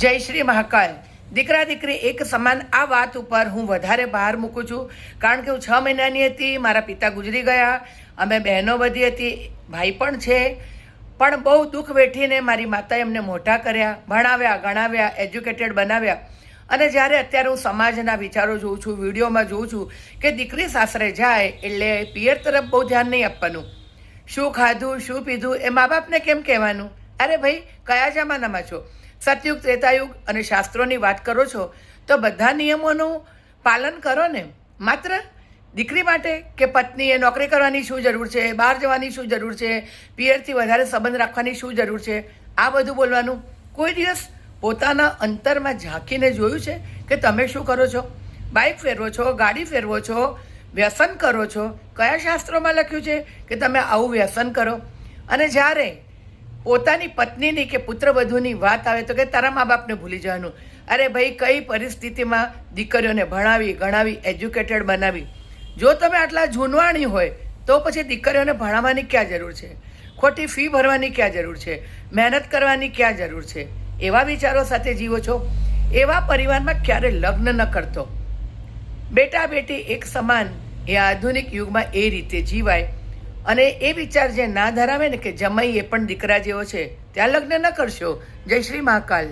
જય શ્રી મહાકાલ. દીકરા દીકરી એક સમાન આ વાત ઉપર હું વધારે ભાર મૂકું છું, કારણ કે હું 6 મહિનાની હતી, મારા પિતા ગુજરી ગયા, અમે બહેનો બધી હતી, ભાઈ પણ છે, પણ બહુ દુઃખ વેઠીને મારી માતાએ એમને મોટા કર્યા, ભણાવ્યા, ગણાવ્યા, એજ્યુકેટેડ બનાવ્યા. અને જ્યારે અત્યારે હું સમાજના વિચારો જોઉં છું, વિડીયોમાં જોઉં છું કે દીકરી સાસરે જાય એટલે પિયર તરફ બહુ ધ્યાન નહીં આપવાનું, શું ખાધું શું પીધું એ મા બાપને કેમ કહેવાનું? અરે ભાઈ, કયા જમાનામાં છો? સતયુગ, ત્રેતાયુગ અને શાસ્ત્રોની વાત કરો છો તો બધા નિયમોનું પાલન કરો ને. માત્ર દીકરી માટે કે પત્નીએ નોકરી કરવાની શું જરૂર છે, બહાર જવાની શું જરૂર છે, પિયરથી વધારે સંબંધ રાખવાની શું જરૂર છે, આ બધું બોલવાનું? કોઈ દિવસ પોતાના અંતરમાં ઝાંકીને જોયું છે કે તમે શું કરો છો? બાઇક ફેરવો છો, ગાડી ફેરવો છો, વ્યસન કરો છો? કયા શાસ્ત્રોમાં લખ્યું છે કે તમે આવું વ્યસન કરો? અને જ્યારે પોતાની પત્નીની કે પુત્રવધૂની વાત આવે તો કે તારા મા બાપને ભૂલી જવાનું. અરે ભાઈ, કઈ પરિસ્થિતિમાં દીકરીઓને ભણાવી, ગણાવી, એજ્યુકેટેડ બનાવી? જો તમે આટલા જૂનવાણી હોય તો પછી દીકરીઓને ભણાવવાની ક્યાં જરૂર છે? ખોટી ફી ભરવાની ક્યાં જરૂર છે? મહેનત કરવાની ક્યાં જરૂર છે? એવા વિચારો સાથે જીવો છો? એવા પરિવારમાં ક્યારે લગ્ન ન કરતો. બેટા બેટી એક સમાન એ આધુનિક યુગમાં એ રીતે જીવાય. અને એ વિચાર જે ના ધરાવે ને કે જમાઈ એ પણ દીકરા જેવો છે, ત્યાં લગ્ન ન કરશો. જય શ્રી મહાકાલ.